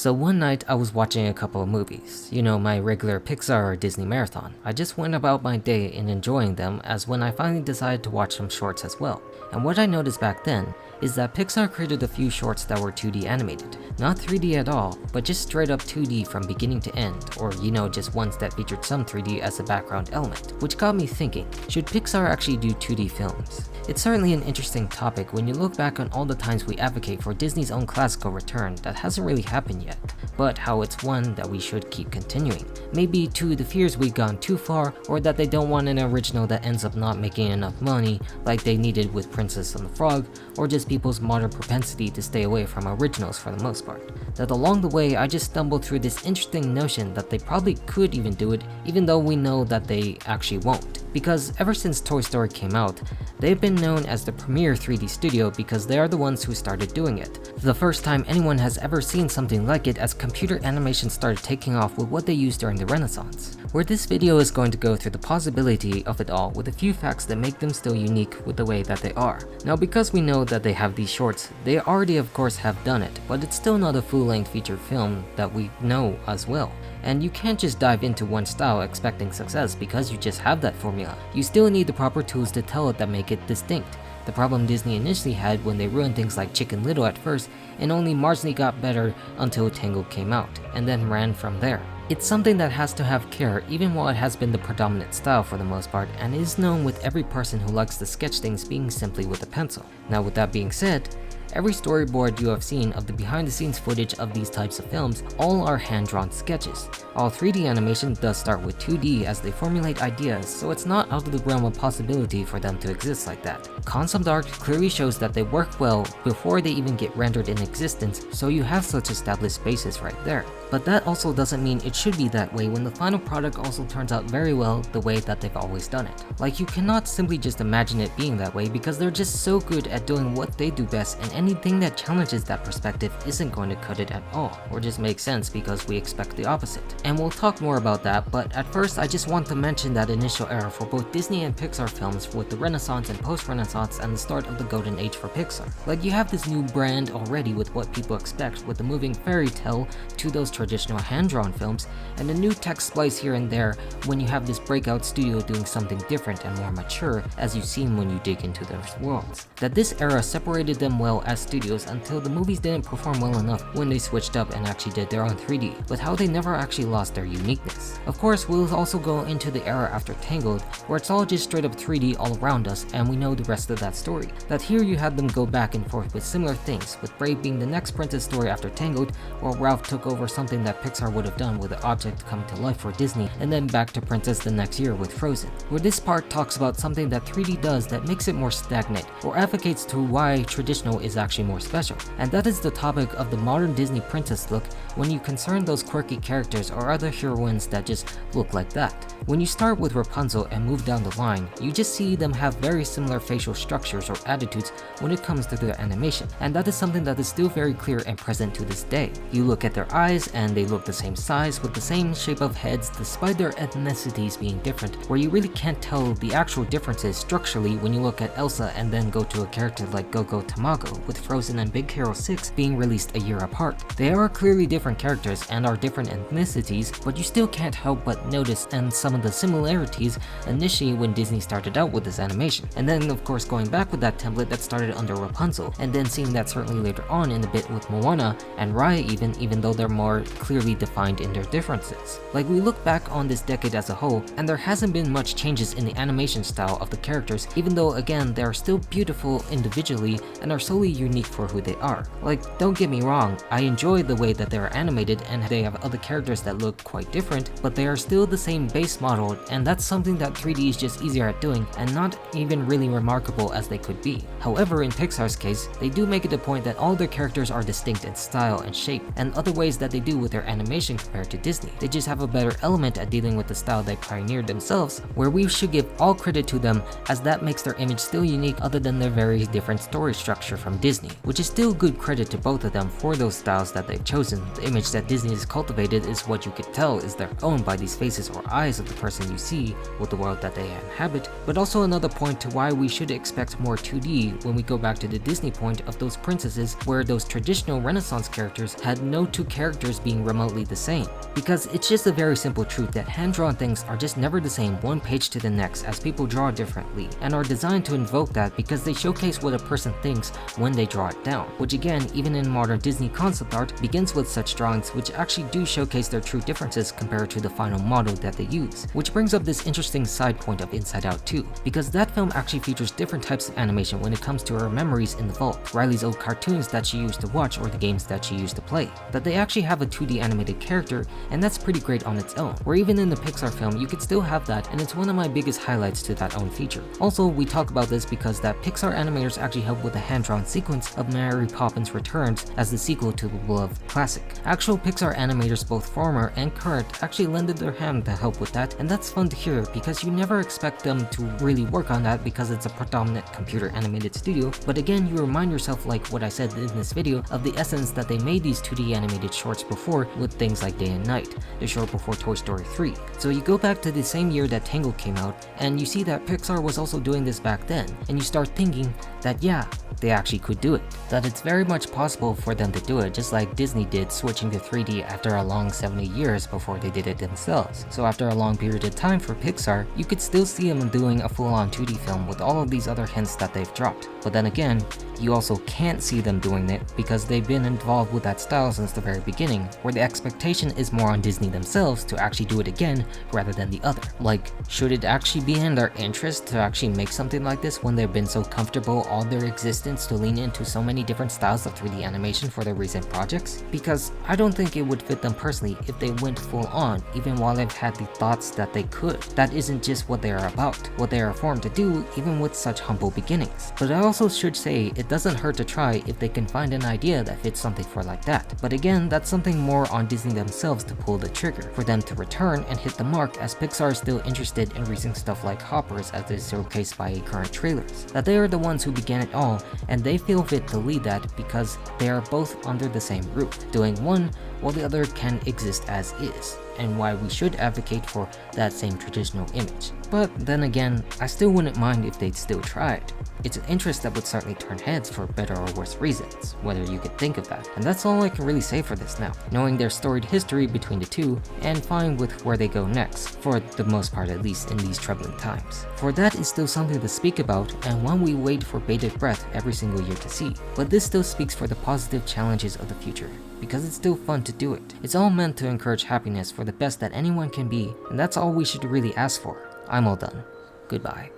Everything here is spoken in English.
So one night I was watching a couple of movies, you know, my regular Pixar or Disney marathon. I just went about my day in enjoying them as when I finally decided to watch some shorts as well. And what I noticed back then is that Pixar created a few shorts that were 2D animated. Not 3D at all, but just straight up 2D from beginning to end, or you know, just ones that featured some 3D as a background element, which got me thinking, should Pixar actually do 2D films? It's certainly an interesting topic when you look back on all the times we advocate for Disney's own classical return that hasn't really happened yet, but how it's one that we should keep continuing. Maybe to the fears we've gone too far, or that they don't want an original that ends up not making enough money like they needed with Princess and the Frog, or just people's modern propensity to stay away from originals for the most part. That along the way I just stumbled through this interesting notion that they probably could even do it, even though we know that they actually won't. Because ever since Toy Story came out, they've been known as the premier 3D studio because they are the ones who started doing it. The first time anyone has ever seen something like it as computer animation started taking off with what they used during the Renaissance. Where this video is going to go through the possibility of it all with a few facts that make them still unique with the way that they are. Now because we know that they have these shorts, they already of course have done it, but it's still not a full-length feature film that we know as well. And you can't just dive into one style expecting success because you just have that formula. You still need the proper tools to tell it that make it distinct. The problem Disney initially had when they ruined things like Chicken Little at first and only marginally got better until Tangled came out, and then ran from there. It's something that has to have care even while it has been the predominant style for the most part and is known with every person who likes to sketch things being simply with a pencil. Now with that being said, every storyboard you have seen of the behind-the-scenes footage of these types of films, all are hand-drawn sketches. All 3D animation does start with 2D as they formulate ideas, so it's not out of the realm of possibility for them to exist like that. Concept art clearly shows that they work well before they even get rendered in existence, so you have such established bases right there. But that also doesn't mean it should be that way when the final product also turns out very well the way that they've always done it. Like you cannot simply just imagine it being that way because they're just so good at doing what they do best, and anything that challenges that perspective isn't going to cut it at all, or just make sense because we expect the opposite. And we'll talk more about that, but at first I just want to mention that initial era for both Disney and Pixar films with the Renaissance and post-Renaissance and the start of the golden age for Pixar. Like you have this new brand already with what people expect with the moving fairy tale to those traditional hand-drawn films, and a new tech splice here and there when you have this breakout studio doing something different and more mature as you've seen when you dig into those worlds. That this era separated them well as studios until the movies didn't perform well enough when they switched up and actually did their own 3D, but how they never actually lost their uniqueness. Of course, we'll also go into the era after Tangled, where it's all just straight up 3D all around us and we know the rest of that story. That here you had them go back and forth with similar things, with Brave being the next princess story after Tangled, where Ralph took over something that Pixar would have done with the object come to life for Disney, and then back to Princess the next year with Frozen, where this part talks about something that 3D does that makes it more stagnant, or advocates to why traditional is actually more special. And that is the topic of the modern Disney princess look when you concern those quirky characters or other heroines that just look like that. When you start with Rapunzel and move down the line, you just see them have very similar facial structures or attitudes when it comes to their animation, and that is something that is still very clear and present to this day. You look at their eyes and they look the same size with the same shape of heads despite their ethnicities being different, where you really can't tell the actual differences structurally when you look at Elsa and then go to a character like Go-Go Tamago, with Frozen and Big Hero 6 being released a year apart. They are clearly different characters and are different ethnicities, but you still can't help but notice and some of the similarities initially when Disney started out with this animation. And then of course going back with that template that started under Rapunzel, and then seeing that certainly later on in a bit with Moana and Raya even though they're more clearly defined in their differences. Like we look back on this decade as a whole, and there hasn't been much changes in the animation style of the characters, even though again they are still beautiful individually and are solely unique for who they are. Like don't get me wrong, I enjoy the way that they are animated and they have other characters that look quite different, but they are still the same base model, and that's something that 3D is just easier at doing and not even really remarkable as they could be. However, in Pixar's case, they do make it a point that all their characters are distinct in style and shape, and other ways that they do with their animation compared to Disney. They just have a better element at dealing with the style they pioneered themselves, where we should give all credit to them as that makes their image still unique other than their very different story structure from Disney, which is still good credit to both of them for those styles that they've chosen. The image that Disney has cultivated is what you could tell is their own by these faces or eyes of the person you see with the world that they inhabit, but also another point to why we should expect more 2D when we go back to the Disney point of those princesses where those traditional Renaissance characters had no two characters being remotely the same. Because it's just a very simple truth that hand-drawn things are just never the same one page to the next as people draw differently, and are designed to invoke that because they showcase what a person thinks when they draw it down, which again, even in modern Disney concept art, begins with such drawings which actually do showcase their true differences compared to the final model that they use. Which brings up this interesting side point of Inside Out 2, because that film actually features different types of animation when it comes to her memories in the vault, Riley's old cartoons that she used to watch or the games that she used to play, that they actually have a 2D animated character, and that's pretty great on its own, where even in the Pixar film you could still have that, and it's one of my biggest highlights to that own feature. Also, we talk about this because that Pixar animators actually helped with the hand-drawn sequence of Mary Poppins Returns as the sequel to the beloved classic. Actual Pixar animators, both former and current, actually lended their hand to help with that, and that's fun to hear because you never expect them to really work on that because it's a predominant computer animated studio, but again, you remind yourself, like what I said in this video, of the essence that they made these 2D animated shorts before with things like Day and Night, the short before Toy Story 3. So you go back to the same year that Tangled came out, and you see that Pixar was also doing this back then, and you start thinking that yeah, they actually could do it. That it's very much possible for them to do it, just like Disney did, switching to 3D after a long 70 years before they did it themselves. So after a long period of time for Pixar, you could still see them doing a full-on 2D film with all of these other hints that they've dropped. But then again, you also can't see them doing it because they've been involved with that style since the very beginning, where the expectation is more on Disney themselves to actually do it again rather than the other. Like, should it actually be in their interest to actually make something like this when they've been so comfortable all their existence to lean into so many different styles of 3D animation for their recent projects? Because I don't think it would fit them personally if they went full on, even while they've had the thoughts that they could. That isn't just what they are about, what they are formed to do, even with such humble beginnings. But I also should say it doesn't hurt to try if they can find an idea that fits something for like that. But again, that's something more on Disney themselves to pull the trigger, for them to return and hit the mark, as Pixar is still interested in releasing stuff like Hoppers as is showcased by current trailers. That they are the ones who began it all, and they feel fit to lead that because they are both under the same roof, doing one while the other can exist as is, and why we should advocate for that same traditional image. But then again, I still wouldn't mind if they'd still tried. It's an interest that would certainly turn heads for better or worse reasons, whether you could think of that. And that's all I can really say for this now, knowing their storied history between the two, and fine with where they go next, for the most part at least in these troubling times. For that is still something to speak about, and one we wait for bated breath every single year to see. But this still speaks for the positive challenges of the future, because it's still fun to do it. It's all meant to encourage happiness for the best that anyone can be, and that's all we should really ask for. I'm all done. Goodbye.